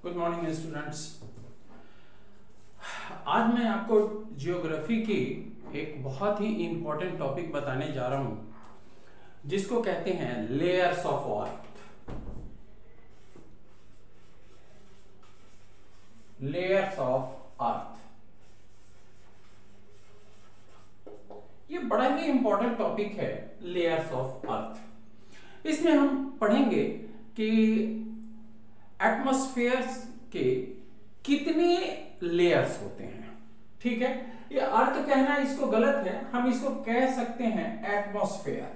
Good morning students. आज मैं आपको जियोग्राफी की एक बहुत ही इंपॉर्टेंट टॉपिक बताने जा रहा हूं जिसको कहते हैं layers of earth. Layers of earth, ये बड़ा ही इंपॉर्टेंट टॉपिक है। लेयर्स ऑफ अर्थ, इसमें हम पढ़ेंगे कि एटमॉस्फेयर के कितने लेयर्स होते हैं। ठीक है, ये अर्थ कहना इसको गलत है, हम इसको कह सकते हैं एटमॉस्फेयर।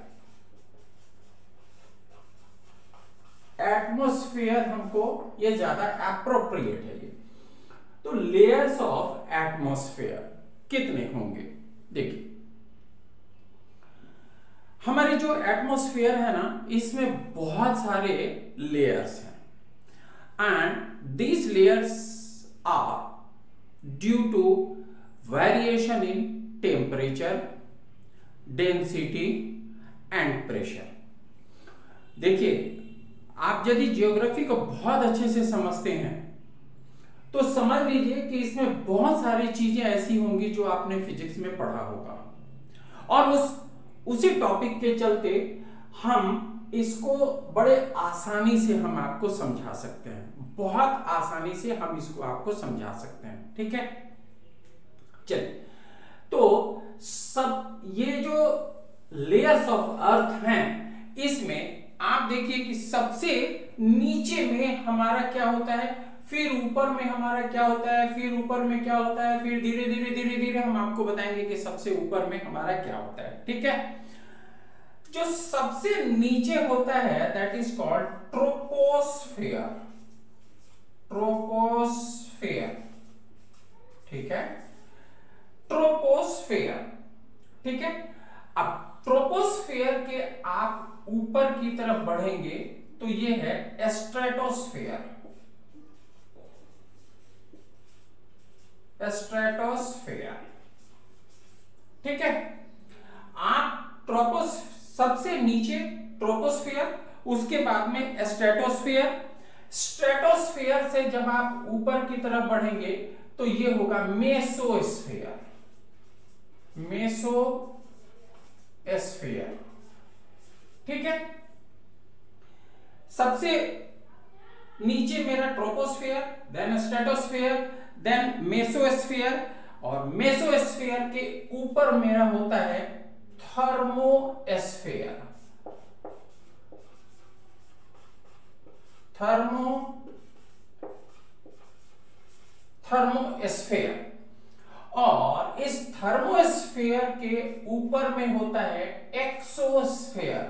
एटमॉस्फेयर हमको ये ज्यादा एप्रोप्रिएट है। ये तो लेयर्स ऑफ एटमॉस्फेयर कितने होंगे? देखिए, हमारी जो एटमॉस्फेयर है ना, इसमें बहुत सारे लेयर्स हैं and these layers are due to variation in temperature, density and pressure। देखिए, आप यदि जियोग्राफी को बहुत अच्छे से समझते हैं तो समझ लीजिए कि इसमें बहुत सारी चीजें ऐसी होंगी जो आपने फिजिक्स में पढ़ा होगा, और उसी टॉपिक के चलते हम इसको बड़े आसानी से हम आपको समझा सकते हैं। बहुत आसानी से हम इसको आपको समझा सकते हैं। ठीक है, चलिए, तो सब ये जो लेयर्स ऑफ अर्थ हैं, इसमें आप देखिए कि सबसे नीचे में हमारा क्या होता है, फिर ऊपर में हमारा क्या होता है, फिर ऊपर में क्या होता है, फिर धीरे धीरे हम आपको बताएंगे कि सबसे ऊपर में हमारा क्या होता है। ठीक है, जो सबसे नीचे होता है that is called troposphere. Troposphere, ठीक है, ट्रोपोस्फेयर। ठीक है, अब ट्रोपोस्फेयर के आप ऊपर की तरफ बढ़ेंगे तो ये है स्ट्रेटोस्फेयर। स्ट्रेटोस्फेयर, ठीक है, आप सबसे नीचे ट्रोपोस्फेयर, उसके बाद में स्ट्रेटोस्फेयर। स्ट्रेटोस्फेयर से जब आप ऊपर की तरफ बढ़ेंगे तो ये होगा मेसोस्फेयर। मेसोस्फेयर, ठीक है, सबसे नीचे मेरा troposphere, then stratosphere, then mesosphere, और मेसोस्फेयर के ऊपर मेरा होता है थर्मोस्फेयर। थर्मोस्फेयर, और इस थर्मोस्फेयर के ऊपर में होता है एक्सोस्फेयर।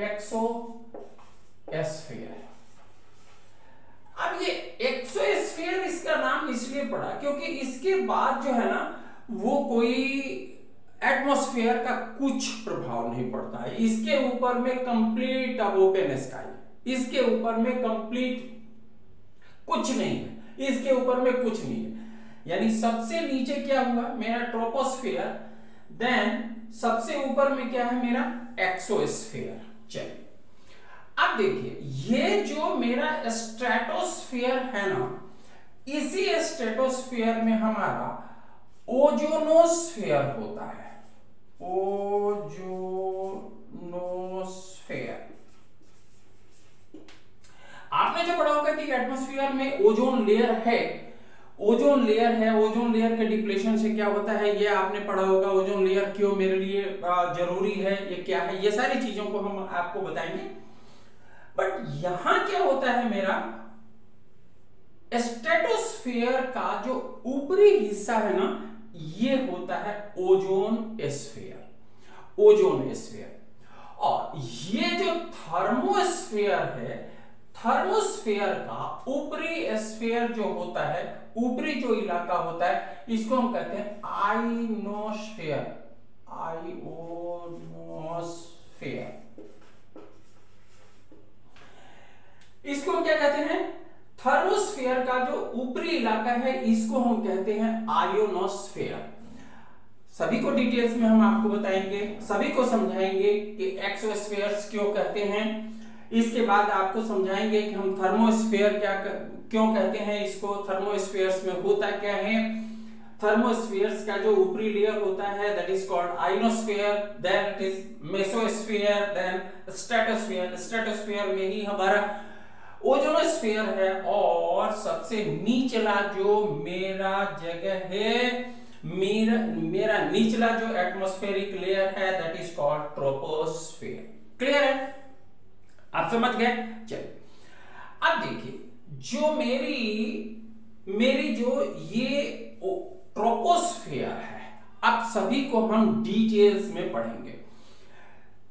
एक्सोस्फेयर, अब ये एक्सोस्फेयर इसका नाम इसलिए पड़ा क्योंकि इसके बाद जो है ना, वो कोई एटमॉस्फेयर का कुछ प्रभाव नहीं पड़ता है। इसके ऊपर में कंप्लीट ओपन स्काई, इसके ऊपर में कंप्लीट कुछ नहीं है, इसके ऊपर में कुछ नहीं है। यानी सबसे नीचे क्या हुआ मेरा ट्रोपोस्फेयर, देन सबसे ऊपर में क्या है मेरा एक्सोस्फेयर। चलिए, अब देखिए, ये जो मेरा स्ट्रेटोस्फेयर है ना, इसी स्ट्रेटोस्फेयर में हमारा ओजोनोस्फेयर होता है। ओजोनोस्फेयर, आपने जो पढ़ा होगा कि एटमॉस्फेयर में ओजोन लेयर है। ओजोन लेयर है, ओजोन लेयर के डिप्लेशन से क्या होता है ये आपने पढ़ा होगा। ओजोन लेयर क्यों मेरे लिए जरूरी है, ये क्या है, ये सारी चीजों को हम आपको बताएंगे। बट यहां क्या होता है, मेरा स्ट्रेटोस्फेयर का जो ऊपरी हिस्सा है ना, ये होता है ओजोन स्फीयर। ओजोन स्फीयर, और ये जो थर्मोस्फेयर है, थर्मोस्फेयर का ऊपरी स्फीयर जो होता है, ऊपरी जो इलाका होता है, इसको हम कहते हैं आइनोस्फेयर। आइनोस्फेयर, इसको हम क्या कहते हैं, थर्मोस्फेयर का जो ऊपरी इलाका है, इसको हम कहते हैं आयोनोस्फेयर। सभी को डिटेल्स में हम आपको बताएंगे, सभी को समझाएंगे कि एक्सोस्फेयर्स क्यों कहते हैं। इसके बाद आपको समझाएंगे कि हम थर्मोस्फेयर क्यों कहते हैं इसको थर्मोस्फेयर्स में होता क्या है? थर्मोस्फेयर्स का जो ऊपरी लेयर होता है that is called ionosphere, then it is mesosphere, then stratosphere. Stratosphere में ही हमारा ओजोनोस्फेयर है, और सबसे निचला जो मेरा जगह है, मेरा निचला जो एटमॉस्फेरिक लेयर है that is called troposphere. Clear है? आप समझ गए? चलिए अब देखिए, जो मेरी जो ये ट्रोपोस्फेयर है, अब सभी को हम डिटेल्स में पढ़ेंगे।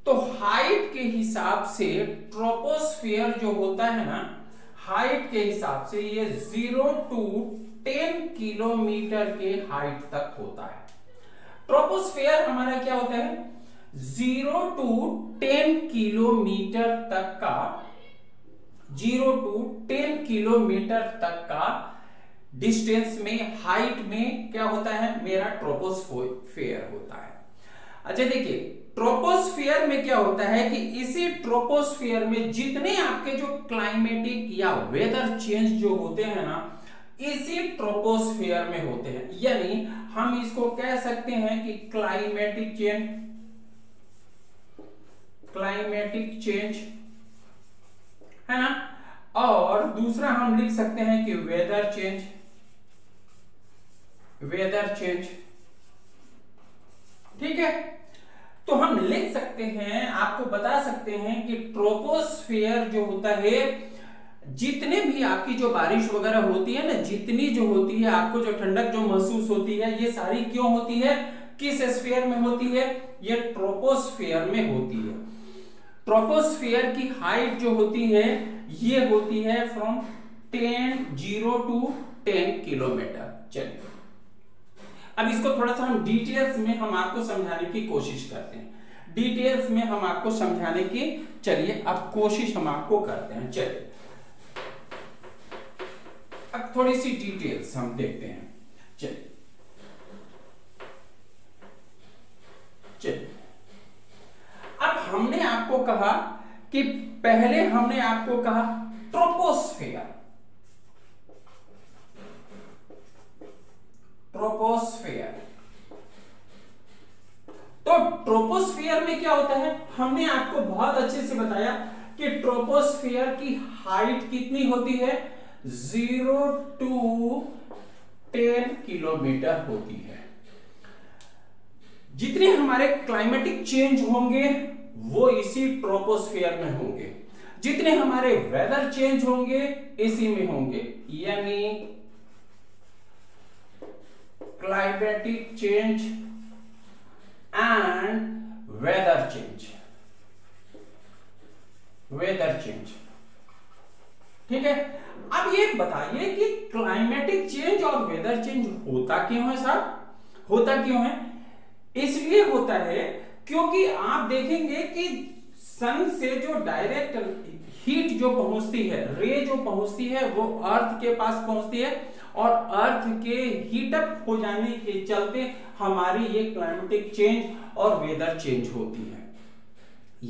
तो हाइट के हिसाब से ट्रोपोस्फेयर जो होता है ना, हाइट के हिसाब से ये 0 to 10 किलोमीटर के हाइट तक होता है। ट्रोपोस्फेयर हमारा क्या होता है? 0 to 10 किलोमीटर तक का, 0 to 10 किलोमीटर तक का डिस्टेंस में, हाइट में क्या होता है? मेरा ट्रोपोस्फेयर होता है। अच्छा देखिए, ट्रोपोस्फेयर में क्या होता है कि इसी ट्रोपोस्फेयर में जितने आपके जो क्लाइमेटिक या वेदर चेंज जो होते हैं ना, इसी ट्रोपोस्फेयर में होते हैं। यानी हम इसको कह सकते हैं कि क्लाइमेटिक चेंज है ना, और दूसरा हम लिख सकते हैं कि वेदर चेंज। ठीक है, तो हम लिख सकते हैं, आपको बता सकते हैं कि ट्रोपोस्फेयर जो होता है, जितने भी आपकी जो बारिश वगैरह होती है ना, जितनी जो होती है, आपको जो ठंडक जो महसूस होती है, ये सारी क्यों होती है? किस स्फीयर में होती है? ये ट्रोपोस्फेयर में होती है। ट्रोपोस्फेयर की हाइट जो होती है, ये होती है फ्रॉम 0 to 10 किलोमीटर। चलिए अब इसको थोड़ा सा हम डिटेल्स में हम आपको समझाने की कोशिश करते हैं। डिटेल्स में हम आपको समझाने की, चलिए अब कोशिश हम आपको करते हैं। चलिए अब थोड़ी सी डिटेल्स हम देखते हैं। चलिए अब हमने आपको कहा कि पहले हमने आपको कहा ट्रोपोस्फेयर। तो ट्रोपोस्फेयर में क्या होता है? हमने आपको बहुत अच्छे से बताया कि ट्रोपोस्फेयर की हाइट कितनी होती है? 0 to 10 किलोमीटर होती है। जितने हमारे क्लाइमेटिक चेंज होंगे वो इसी ट्रोपोस्फेयर में होंगे, जितने हमारे वेदर चेंज होंगे इसी में होंगे। यानी climatic change and weather change. ठीक है, अब ये बताइए कि क्लाइमेटिक चेंज और वेदर चेंज होता क्यों है साहब? होता क्यों है? इसलिए होता है क्योंकि आप देखेंगे कि सन से जो डायरेक्ट हीट जो पहुंचती है, रे जो पहुंचती है, वो अर्थ के पास पहुंचती है, और अर्थ के हीटअप हो जाने के चलते हमारी ये क्लाइमेटिक चेंज और वेदर चेंज होती है।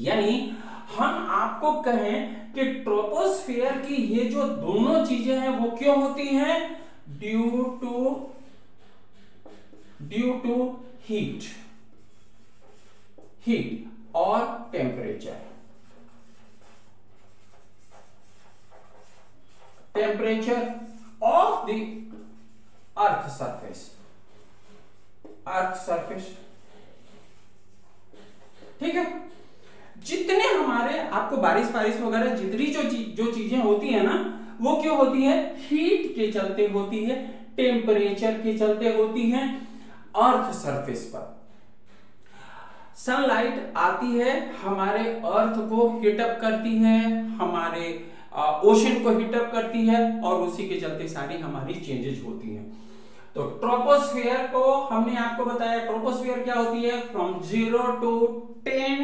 यानी हम आपको कहें कि ट्रोपोस्फेयर की ये जो दोनों चीजें हैं वो क्यों होती हैं? ड्यू टू हीट और temperature of the earth surface. ठीक है, जितने हमारे आपको बारिश वगैरह जितनी जो चीजें होती है ना, वो क्यों होती है? हीट के चलते होती है, टेम्परेचर के चलते होती है। अर्थ सरफेस पर सनलाइट आती है, हमारे अर्थ को हीटअप करती है, हमारे ओशन को हीटअप करती है, और उसी के चलते सारी हमारी चेंजेस होती हैं। तो ट्रोपोस्फेयर को हमने आपको बताया, ट्रोपोस्फेयर क्या होती है? फ्रॉम 0 to 10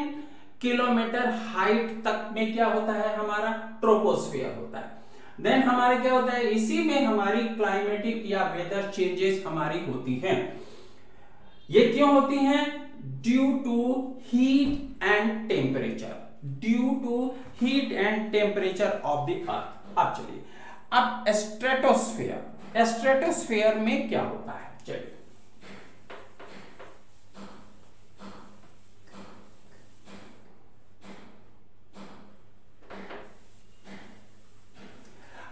किलोमीटर हाइट तक में क्या होता है? हमारा ट्रोपोस्फेयर होता है। देन हमारे क्या होता है? इसी में हमारी क्लाइमेटिक या वेदर चेंजेस हमारी होती हैं। ये क्यों होती हैं? Due to heat and temperature of the earth. अब चलिए अब स्ट्रेटोस्फेयर, स्ट्रेटोस्फेयर में क्या होता है, चलिए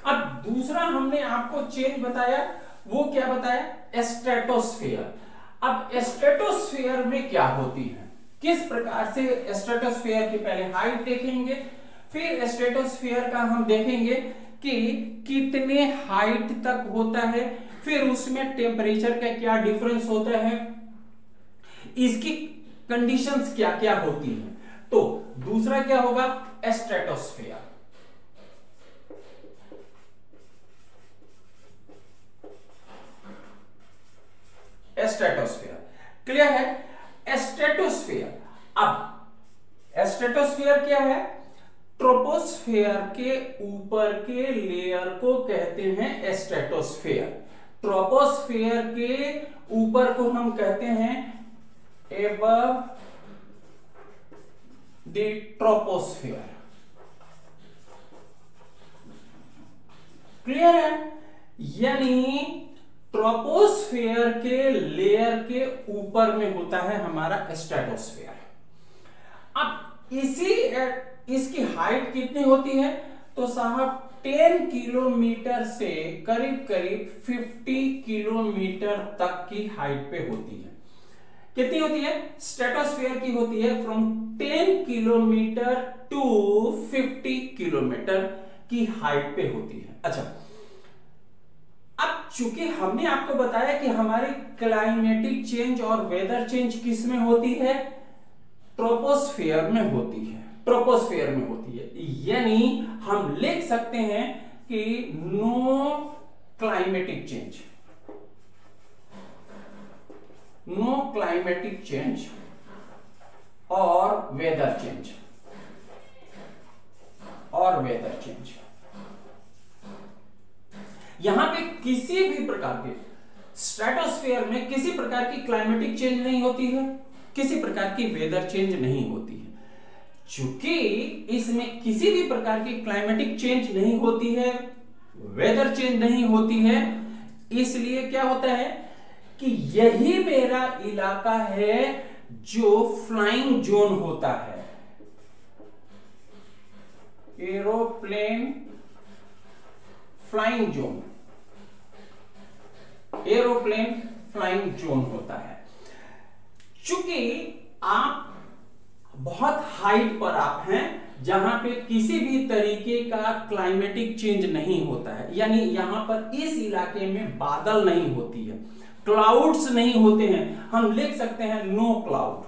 अब दूसरा हमने आपको चेंज बताया, वो क्या बताया, स्ट्रेटोस्फेयर। अब स्ट्रेटोस्फेयर में क्या होती है, किस प्रकार से स्ट्रेटोस्फेयर की पहले हाइट देखेंगे, फिर स्ट्रेटोस्फेयर का हम देखेंगे कि कितने हाइट तक होता है, फिर उसमें टेम्परेचर का क्या डिफरेंस होता है, इसकी कंडीशंस क्या क्या होती हैं। तो दूसरा क्या होगा, स्ट्रेटोस्फेयर। स्ट्रेटोस्फेयर क्लियर है। स्ट्रेटोस्फेयर, अब स्ट्रेटोस्फेयर क्या है, ट्रोपोस्फेयर के ऊपर के लेयर को कहते हैं स्ट्रेटोस्फेयर। ट्रोपोस्फेयर के ऊपर को हम कहते हैं एबव द ट्रोपोस्फेयर। क्लियर है, यानी ट्रोपोस्फेयर के लेयर के ऊपर में होता है हमारा स्ट्रेटोस्फेयर। अब इसकी हाइट कितनी होती है, तो साहब 10 किलोमीटर से करीब करीब 50 किलोमीटर तक की हाइट पे होती है। कितनी होती है, स्ट्रेटोस्फेयर की होती है फ्रॉम 10 किलोमीटर टू 50 किलोमीटर की हाइट पे होती है। अच्छा, अब चूंकि हमने आपको बताया कि हमारी क्लाइमेटिक चेंज और वेदर चेंज किस में होती है, ट्रोपोस्फेयर में होती है, ट्रोपोस्फेयर में होती है, यानी हम लिख सकते हैं कि no climatic change, no climatic change और वेदर चेंज, और वेदर चेंज। यहां पे किसी भी प्रकार के स्ट्रेटोस्फेयर में किसी प्रकार की क्लाइमेटिक चेंज नहीं होती है, किसी प्रकार की वेदर चेंज नहीं होती है। चूंकि इसमें किसी भी प्रकार की क्लाइमेटिक चेंज नहीं होती है, वेदर चेंज नहीं होती है, इसलिए क्या होता है कि यही मेरा इलाका है जो फ्लाइंग जोन होता है, aeroplane flying zone, aeroplane flying zone होता है। चूंकि आप बहुत हाइट पर आप हैं जहां पे किसी भी तरीके का क्लाइमेटिक चेंज नहीं होता है, यानी यहां पर इस इलाके में बादल नहीं होती है, क्लाउड्स नहीं होते हैं, हम लिख सकते हैं no cloud,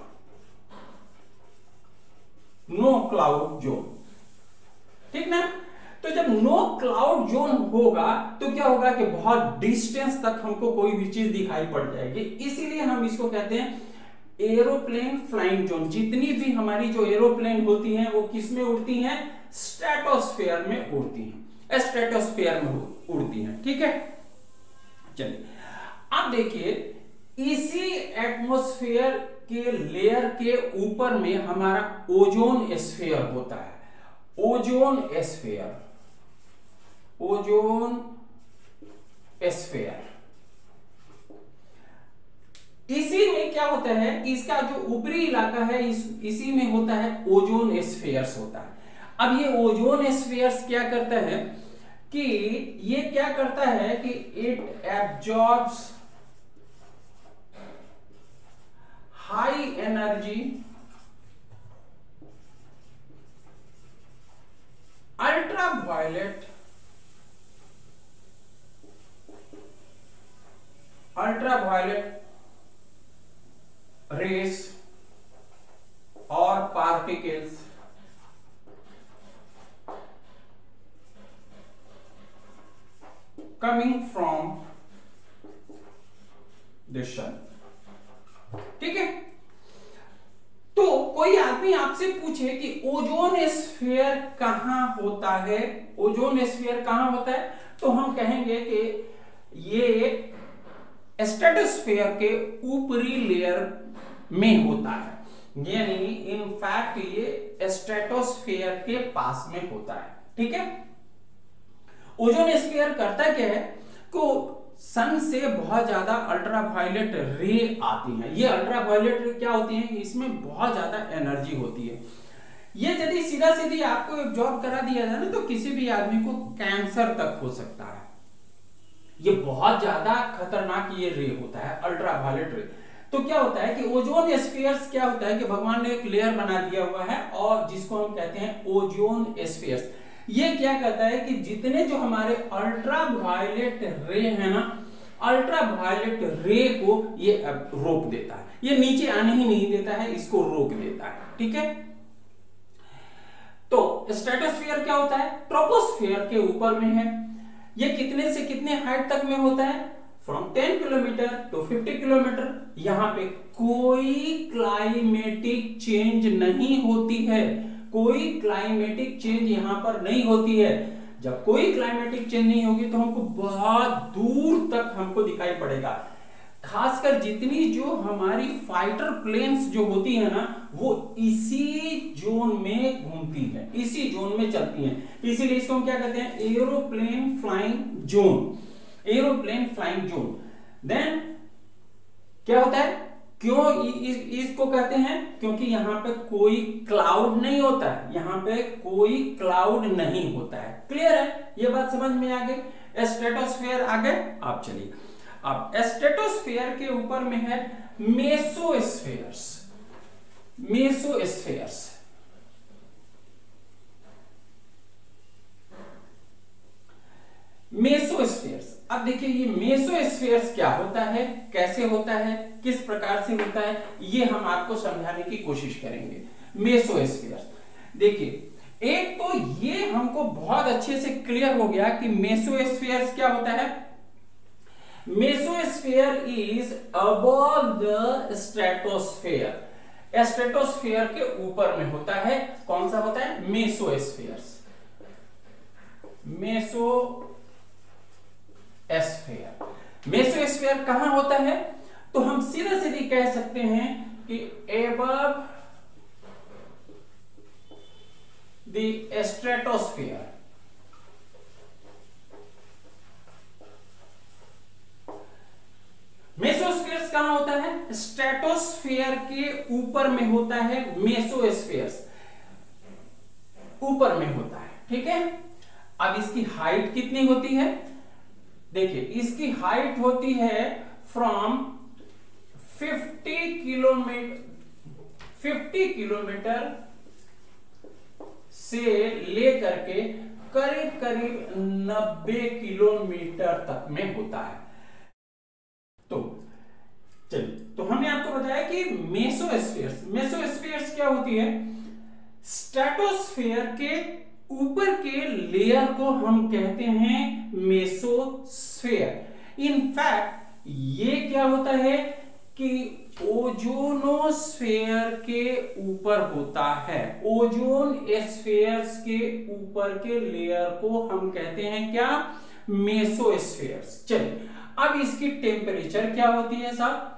no cloud zone, ठीक ना। तो जब नो क्लाउड जोन होगा तो क्या होगा कि बहुत डिस्टेंस तक हमको कोई भी चीज दिखाई पड़ जाएगी, इसीलिए हम इसको कहते हैं एरोप्लेन फ्लाइंग जोन। जितनी भी हमारी जो एरोप्लेन होती हैं वो किस में उड़ती हैं, स्ट्रेटोस्फेयर में उड़ती हैं, स्ट्रेटोस्फेयर में उड़ती हैं, ठीक है। चलिए अब देखिए, इसी एटमॉस्फेयर के लेयर के ऊपर में हमारा ओजोन स्फीयर होता है, ओजोन स्फीयर, ओजोन स्फीयर। इसी में क्या होता है, इसका जो ऊपरी इलाका है इसी में होता है ओजोन स्फीयर्स होता है। अब ये ओजोन स्फीयर्स क्या करता है कि ये क्या करता है कि it absorbs high energy ultraviolet rays और पार्टिकल्स कमिंग फ्रॉम द सन, ठीक है। तो कोई आदमी आपसे पूछे कि ओजोन स्फीयर कहां होता है, ओजोन स्फीयर कहां होता है, तो हम कहेंगे कि ये स्ट्रेटोस्फीयर के ऊपरी लेयर में होता है, यानी इनफैक्ट ये स्ट्रेटोस्फीयर के पास में होता है, ठीक है। ओजोन स्फीयर करता क्या है को सन से बहुत ज्यादा अल्ट्रावायलेट रे आती हैं। ये अल्ट्रावायलेट रे क्या होती हैं, इसमें बहुत ज्यादा एनर्जी होती है। ये यदि सीधा सीधी आपको एब्जॉर्ब करा दिया जाए ना तो किसी भी आदमी को कैंसर तक हो सकता है। ये बहुत ज्यादा खतरनाक ये रे होता है, अल्ट्रावायलेट रे। तो क्या होता है कि ओजोन स्फीयर्स क्या होता है कि भगवान ने एक लेयर बना दिया हुआ है और जिसको हम कहते हैं ओजोन स्फीयर्स। ये क्या कहता है कि जितने जो हमारे अल्ट्रावायलेट रे है ना, अल्ट्रावायलेट रे को ये रोक देता है, ये नीचे आने ही नहीं देता है, इसको रोक देता है। ठीक है, तो स्ट्रेटोस्फीयर क्या होता है, ट्रोपोस्फीयर के ऊपर में है। ये कितने से कितने हाइट तक में होता है, फ्रॉम 10 किलोमीटर टू 50 किलोमीटर। यहां पे कोई क्लाइमेटिक चेंज नहीं होती है, कोई क्लाइमेटिक चेंज यहां पर नहीं होती है। जब कोई क्लाइमेटिक चेंज नहीं होगी तो हमको बहुत दूर तक हमको दिखाई पड़ेगा। खासकर जितनी जो हमारी फाइटर प्लेन्स जो होती है ना, वो इसी जोन में घूमती है, इसी जोन में चलती हैं। इसीलिए इसको हम क्या कहते हैं, aeroplane flying zone, aeroplane flying zone. Then क्या होता है, क्यों इसको कहते हैं, क्योंकि यहां पे कोई क्लाउड नहीं होता है, यहां पे कोई क्लाउड नहीं होता है। क्लियर है, ये बात समझ में आ गई। स्ट्रेटोस्फीयर आ गए। आप चलिए, अब स्ट्रेटोस्फीयर के ऊपर में है मेसोस्फीयर्स। मेसोस्फीयर्स मेसोस्फीयर्स अब देखिए ये मेसोस्फीयर्स क्या होता है, कैसे होता है, किस प्रकार से होता है, ये हम आपको समझाने की कोशिश करेंगे। मेसोस्फीयर्स देखिए, एक तो ये हमको बहुत अच्छे से क्लियर हो गया कि मेसोस्फीयर्स क्या होता है। Mesosphere is above the stratosphere. Stratosphere के ऊपर में होता है। कौन सा होता है, मेसोस्फीयर्स। मेसोस्फीयर कहां होता है, तो हम सीधा सीधी कह सकते हैं कि अबव द स्ट्रेटोस्फीयर। मेसोस्फीयर्स कहां होता है, स्ट्रेटोस्फीयर के ऊपर में होता है। मेसोस्फीयर्स ऊपर में होता है। ठीक है, अब इसकी हाइट कितनी होती है, देखिए इसकी हाइट होती है फ्रॉम 50 किलोमीटर से लेकर के करीब करीब 90 किलोमीटर तक में होता है। तो चलिए, तो हमने आपको बताया कि मेसोस्फीयर्स क्या होती है, स्ट्रेटोस्फीयर के ऊपर के लेयर को हम कहते हैं मेसोस्फीयर। इनफैक्ट ये क्या होता है कि ओजोनोस्फीयर के ऊपर होता है। ओजोन स्फीयर्स के ऊपर के लेयर को हम कहते हैं क्या, मेसोस्फीयर्स। चलिए, अब इसकी टेम्परेचर क्या होती है साहब,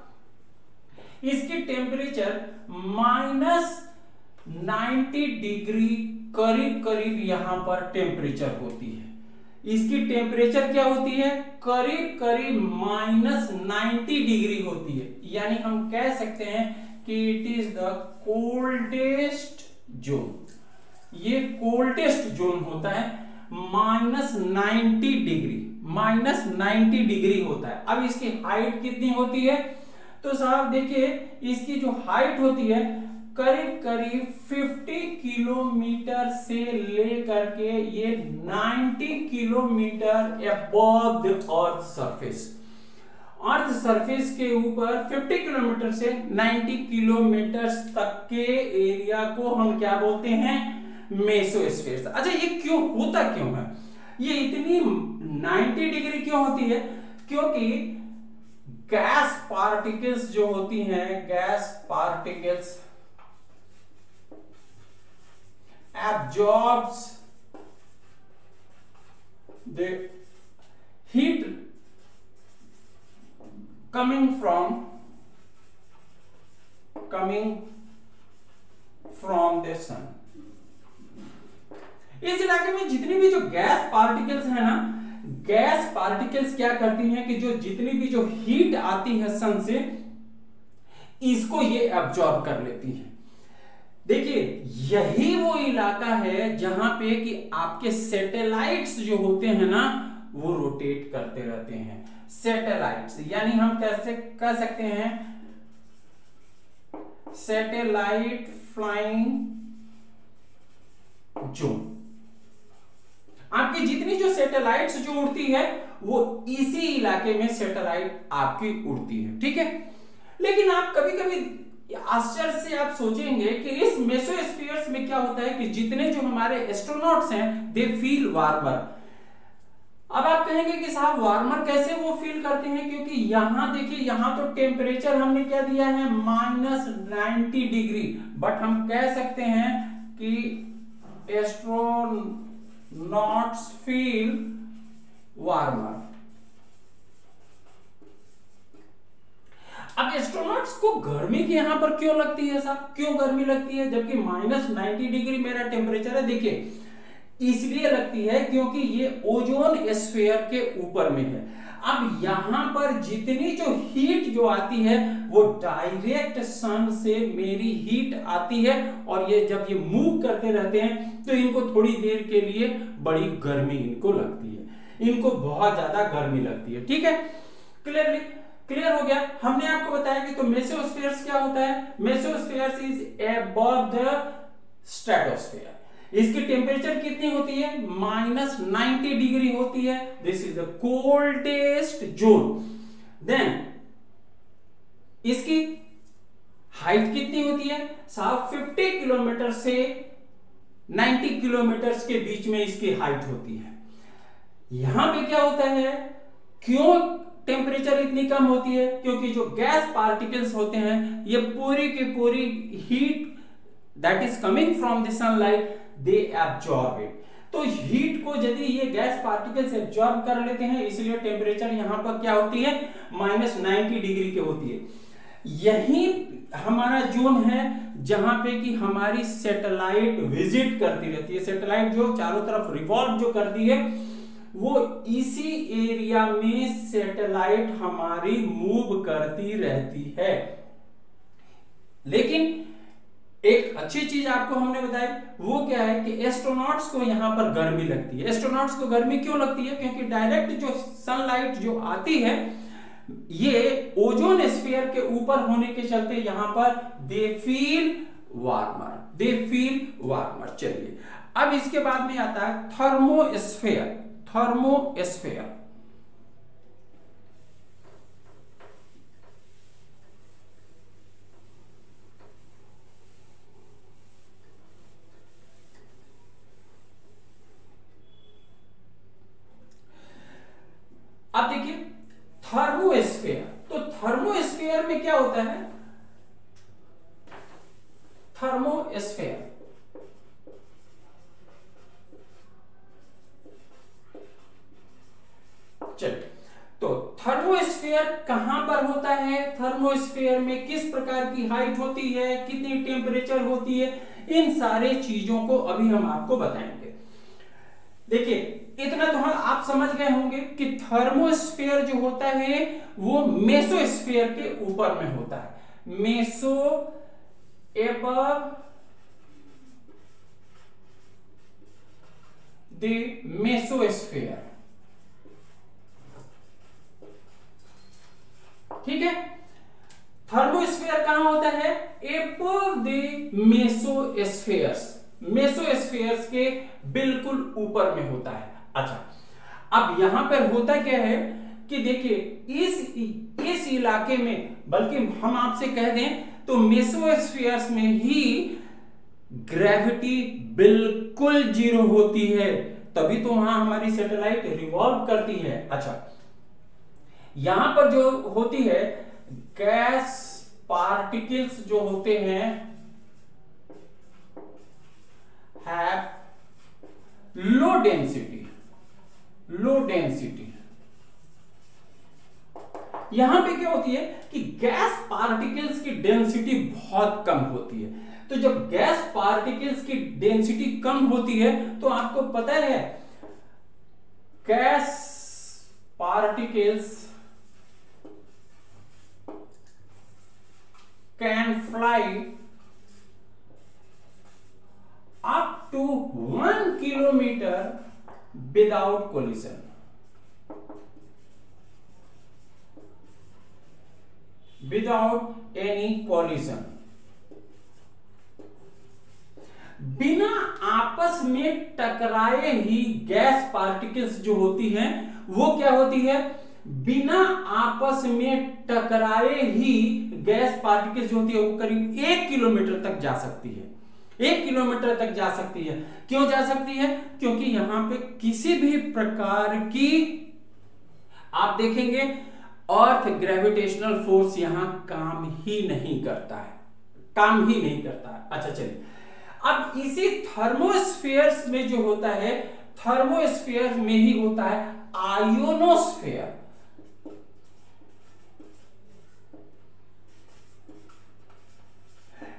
इसकी टेम्परेचर -90 डिग्री करीब करीब यहां पर टेम्परेचर होती है। इसकी टेम्परेचर क्या होती है, करीब करीब -90 डिग्री होती है। यानी हम कह सकते हैं कि it is the coldest zone. ये कोल्डेस्ट जोन होता है, -90 डिग्री, -90 डिग्री होता है। अब इसकी हाइट कितनी होती है, तो साहब देखिए इसकी जो हाइट होती है करीब करीब 50 किलोमीटर से लेकर के ये 90 kilometre above the earth surface. Earth surface के ऊपर 50 किलोमीटर से 90 किलोमीटर तक के एरिया को हम क्या बोलते हैं, मेसोस्फीयर। अच्छा, ये क्यों होता, क्यों है ये इतनी 90 डिग्री क्यों होती है, क्योंकि गैस पार्टिकल्स जो होती हैं, gas particles absorbs the heat coming from the sun। इस इलाके में जितनी भी जो गैस पार्टिकल्स है ना, गैस पार्टिकल्स क्या करती हैं कि जो जितनी भी जो हीट आती है सन से, इसको ये एब्जॉर्ब कर लेती है। देखिए यही वो इलाका है जहां पे कि आपके सैटेलाइट्स जो होते हैं ना वो रोटेट करते रहते हैं। सैटेलाइट्स यानी हम कैसे कह सकते हैं, सैटेलाइट फ्लाइंग जोन। आपकी जितनी जो सैटेलाइट्स जो उड़ती है वो इसी इलाके में सैटेलाइट आपकी उड़ती है, ठीक है। लेकिन आप कभी कभी आश्चर्य से आप सोचेंगे कि इस मेसोस्फीयर्स में क्या होता है कि जितने जो हमारे एस्ट्रोनॉट्स हैं दे फील वार्मर। अब आप कहेंगे कि साहब वार्मर कैसे वो फील करते हैं, क्योंकि यहां देखिए यहां तो टेम्परेचर हमने क्या दिया है -90 डिग्री, बट हम कह सकते हैं कि एस्ट्रोनॉट्स फील वार्मर। अब एस्ट्रोनॉट्स को गर्मी की यहां पर क्यों लगती है साहब, क्यों गर्मी लगती है जबकि -90 डिग्री मेरा टेम्परेचर है? देखिए इसलिए लगती है क्योंकि ये ओजोन स्फीयर के ऊपर में है। अब यहां पर जितनी जो हीट जो आती है वो डायरेक्ट सन से मेरी हीट आती है, और ये जब ये मूव करते रहते हैं तो इनको थोड़ी देर के लिए बड़ी गर्मी इनको लगती है, इनको बहुत ज्यादा गर्मी लगती है, ठीक है। क्लियर हो गया। हमने आपको बताया कि तो मेसोस्फीयर्स क्या होता है, mesospheres is above the stratosphere. इसकी टेम्परेचर कितनी होती है, -90 डिग्री होती है। This is the coldest zone. Then इसकी हाइट कितनी होती है साहब, 50 किलोमीटर से 90 किलोमीटर के बीच में इसकी हाइट होती है। यहां पे क्या होता है, क्यों टेम्परेचर इतनी कम होती है, क्योंकि जो गैस पार्टिकल्स होते हैं ये पूरी की पूरी heat that is coming from the sunlight they absorb it. तो हीट को यदि ये गैस पार्टिकल्स एब्जॉर्ब कर लेते हैं, इसलिए टेम्परेचर यहां पर क्या होती है -90 डिग्री की होती है। यही हमारा जोन है जहां पे कि हमारी सैटेलाइट विजिट करती रहती है। सैटेलाइट जो चारों तरफ रिवॉल्व जो करती है वो इसी एरिया में सैटेलाइट हमारी मूव करती रहती है। लेकिन एक अच्छी चीज आपको हमने बताई, वो क्या है कि एस्ट्रोनॉट्स को यहां पर गर्मी लगती है। एस्ट्रोनॉट्स को गर्मी क्यों लगती है, क्योंकि डायरेक्ट जो सनलाइट जो आती है ये ओजोन स्फीयर के ऊपर होने के चलते यहां पर दे फील वार्मर। चलिए अब इसके बाद में आता है थर्मोस्फीयर। अब देखिए थर्मोस्फीयर, तो थर्मोस्फीयर में क्या होता है, थर्मोस्फीयर चलिए तो थर्मोस्फीयर कहां पर होता है, थर्मोस्फीयर में किस प्रकार की हाइट होती है, कितनी टेम्परेचर होती है, इन सारे चीजों को अभी हम आपको बताएंगे। देखिए इतना तो आप समझ गए होंगे कि थर्मोस्फीयर जो होता है वो मेसोस्फीयर के ऊपर में होता है। मेसो एबव द मेसोस्फीयर, ठीक है। थर्मोस्फीयर कहां होता है, एबव द मेसोस्फीयर्स, मेसोस्फीयर्स के बिल्कुल ऊपर में होता है। अच्छा अब यहां पर होता क्या है कि देखिए इस इलाके में, बल्कि हम आपसे कह दें तो मेसोस्फीयर्स में ही ग्रेविटी बिल्कुल 0 होती है, तभी तो वहां हमारी सैटेलाइट रिवॉल्व करती है। अच्छा यहां पर जो होती है गैस पार्टिकल्स जो होते हैं हैव लो डेंसिटी, यहां पे क्या होती है कि गैस पार्टिकल्स की डेंसिटी बहुत कम होती है। तो जब गैस पार्टिकल्स की डेंसिटी कम होती है तो आपको पता है gas particles can fly up to 1 kilometre without collision. Without any collision, बिना आपस में टकराए ही गैस पार्टिकल्स जो होती हैं वो क्या होती है, बिना आपस में टकराए ही गैस पार्टिकल्स जो होती है वो करीब 1 किलोमीटर तक जा सकती है। 1 किलोमीटर तक जा सकती है। क्यों जा सकती है? क्योंकि यहां पे किसी भी प्रकार की आप देखेंगे अर्थ ग्रेविटेशनल फोर्स यहां काम ही नहीं करता है, काम ही नहीं करता है। अच्छा चलिए, अब इसी थर्मोस्फेयर्स में जो होता है, थर्मोस्फेयर में ही होता है आयोनोस्फेयर।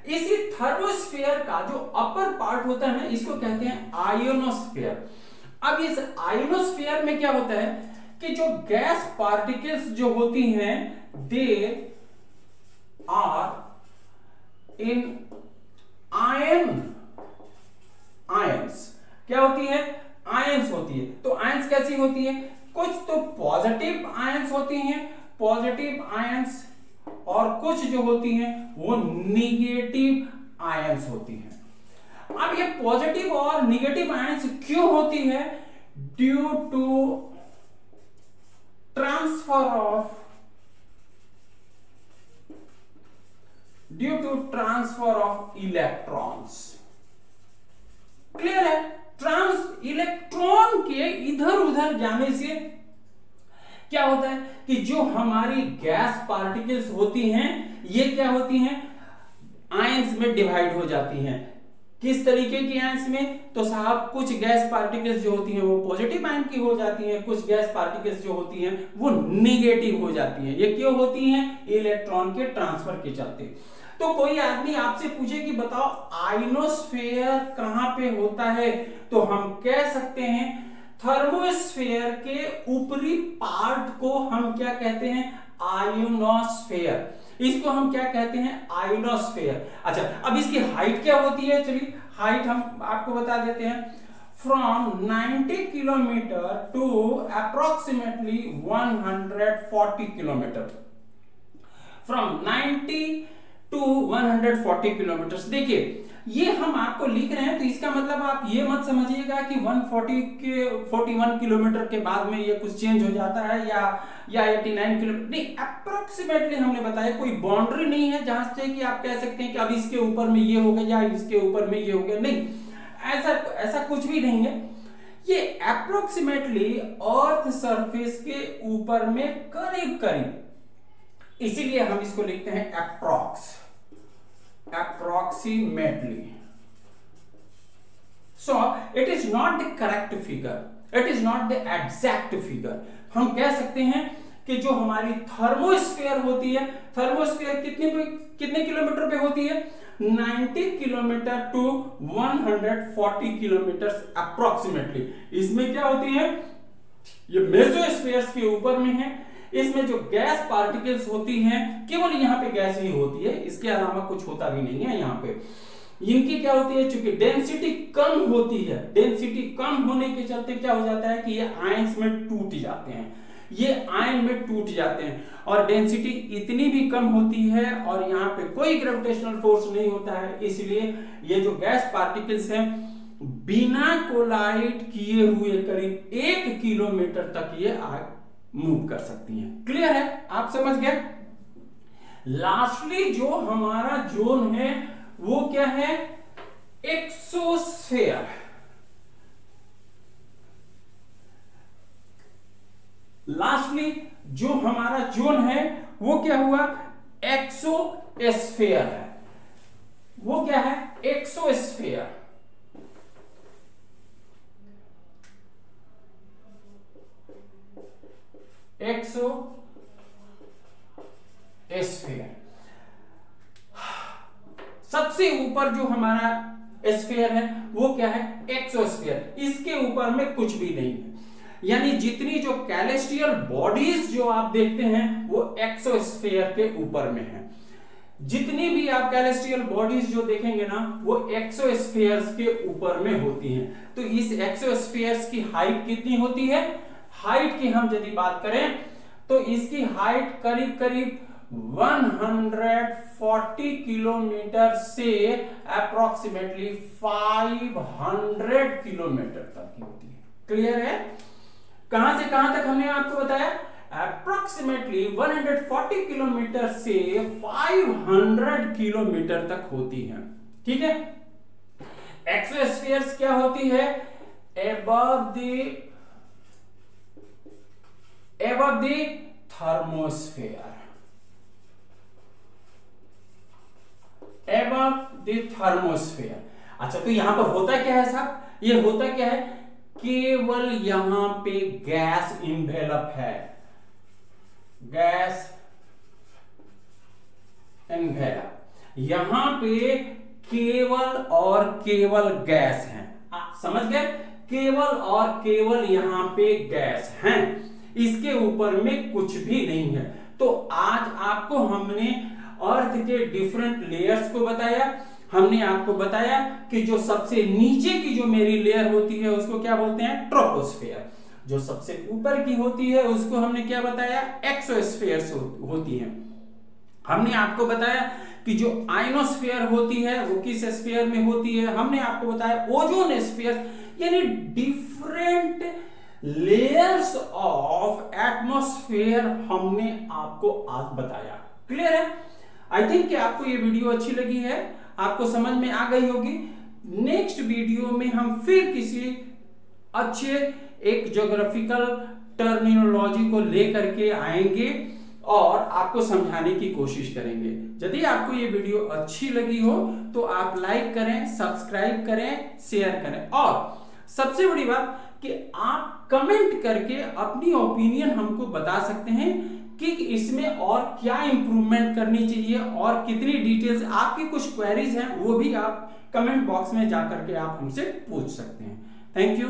इसी थर्मोस्फेयर का जो अपर पार्ट होता है ना, इसको कहते हैं आयोनोस्फेयर। अब इस आयोनोस्फेयर में क्या होता है कि जो गैस पार्टिकल्स जो होती हैं दे आर इन आयंस। क्या होती है? आयंस होती है। तो आयंस कैसी होती है? कुछ तो पॉजिटिव आयंस होती हैं, पॉजिटिव आयंस, और कुछ जो होती हैं वो निगेटिव आयंस होती हैं। अब ये पॉजिटिव और निगेटिव आयंस क्यों होती है? Due to transfer of electrons. Clear है? इलेक्ट्रॉन के इधर उधर जाने से क्या होता है कि जो हमारी गैस पार्टिकल्स होती हैं ये क्या होती हैं, आयंस में डिवाइड हो जाती हैं। किस तरीके की आयंस में? तो साहब कुछ गैस पार्टिकल्स जो होती हैं वो पॉजिटिव आयन की हो जाती हैं, कुछ गैस पार्टिकल्स जो होती हैं वो नेगेटिव हो जाती हैं। ये क्यों होती हैं? इलेक्ट्रॉन के ट्रांसफर के चलते। तो कोई आदमी आपसे पूछे कि बताओ आयोनोस्फेयर कहां पे होता है, तो हम कह सकते हैं थर्मोस्फेयर के ऊपरी पार्ट को हम क्या कहते हैं? आयोनोस्फेयर। इसको हम क्या कहते हैं? आयोनोस्फेयर। अच्छा, अब इसकी हाइट क्या होती है? चलिए हाइट हम आपको बता देते हैं। From 90 kilometre to approximately 140 kilometre. From 90 to 140 kilometre. देखिए ये हम आपको लिख रहे हैं तो इसका मतलब आप ये मत समझिएगा कि 41 किलोमीटर के बाद में ये कुछ चेंज हो जाता है या 89 किलोमीटर नहीं, अप्रोक्सीमेटली हमने बताया। कोई बाउंड्री नहीं है जहां से कि आप कह सकते हैं कि अब इसके ऊपर में ये हो गया या इसके ऊपर में ये हो गया, नहीं, ऐसा कुछ भी नहीं है। ये अप्रोक्सीमेटली अर्थ सरफेस के ऊपर में करीब करीब, इसीलिए हम इसको लिखते हैं approximately. So it is not the correct figure, it is not the exact figure. हम कह सकते हैं कि जो हमारी थर्मोस्फेयर होती है, थर्मोस्फेयर कितने किलोमीटर पे होती है? 90 किलोमीटर टू 140 किलोमीटर अप्रोक्सीमेटली। इसमें क्या होती है? ये मेसोस्फेयर्स के ऊपर में है। इसमें जो गैस पार्टिकल्स होती हैं, केवल यहाँ पे गैस ही होती है, इसके अलावा कुछ होता भी नहीं है यहाँ पे। इनकी क्या होती है? चूंकि डेंसिटी कम होती है, डेंसिटी कम होने के चलते क्या हो जाता है कि ये आयंस में टूट जाते हैं, ये आयन में टूट जाते हैं, और डेंसिटी इतनी भी कम होती है और यहाँ पे कोई ग्रेविटेशनल फोर्स नहीं होता है, इसलिए ये जो गैस पार्टिकल्स हैं बिना कोलाइड किए हुए करीब 1 किलोमीटर तक ये मूव कर सकती हैं। क्लियर है? आप समझ गए? लास्टली जो हमारा जोन है वो क्या है? एक्सोस्फेयर। लास्टली जो हमारा जोन है वो क्या हुआ? एक्सोस्फेयर है। वो क्या है? एक्सोस्फेयर। एक्सोस्फेयर। सबसे सबसे ऊपर जो हमारा स्फीयर है वो क्या है, एक्सोस्फीयर। इसके ऊपर में कुछ भी नहीं है, यानी जितनी जो कैलेस्ट्रियल बॉडीज जो आप देखते हैं वो एक्सोस्फीयर के ऊपर में है। जितनी भी आप कैलेस्ट्रियल बॉडीज जो देखेंगे ना वो एक्सोस्फीयर्स के ऊपर में होती हैं। तो इस एक्सोस्फीयर्स की हाइट कितनी होती है, हाइट की हम यदि बात करें तो इसकी हाइट करीब करीब 140 किलोमीटर से अप्रोक्सीमेटली 500 किलोमीटर तक की होती है। क्लियर है? कहां से कहां तक हमने आपको बताया, अप्रोक्सीमेटली 140 किलोमीटर से 500 किलोमीटर तक होती है। ठीक है। एक्सोस्फीयर्स क्या होती है, above the thermosphere, above the thermosphere। अच्छा, तो यहां पर होता क्या है साहब, ये होता क्या है, केवल यहां पे गैस इन्वेलप है, गैस इन्वेलप, यहां पे केवल और केवल गैस है। आप समझ गए, केवल और केवल यहां पे गैस है, इसके ऊपर में कुछ भी नहीं है। तो आज आपको हमने अर्थ के डिफरेंट लेयर्स को बताया। हमने आपको बताया कि जो सबसे नीचे की जो मेरी लेयर होती है उसको क्या बोलते हैं, ट्रोपोस्फेयर। जो सबसे ऊपर की होती है उसको हमने क्या बताया, एक्सोस्फेयर्स होती है। हमने आपको बताया कि जो आयनोस्फेयर होती है वो किस स्फीयर में होती है। हमने आपको बताया ओजोन स्फीयर, यानी डिफरेंट लेयर्स ऑफ एटमॉस्फेयर हमने आपको आज बताया। क्लियर है? आई थिंक कि आपको ये वीडियो अच्छी लगी है, आपको समझ में आ गई होगी। नेक्स्ट वीडियो में हम फिर किसी अच्छे एक ज्योग्राफिकल टर्मिनोलॉजी को लेकर के आएंगे और आपको समझाने की कोशिश करेंगे। यदि आपको ये वीडियो अच्छी लगी हो तो आप लाइक करें, सब्सक्राइब करें, शेयर करें, और सबसे बड़ी बात कि आप कमेंट करके अपनी ओपिनियन हमको बता सकते हैं कि इसमें और क्या इंप्रूवमेंट करनी चाहिए और कितनी डिटेल्स, आपकी कुछ क्वेरीज हैं वो भी आप कमेंट बॉक्स में जाकर के आप हमसे पूछ सकते हैं। Thank you.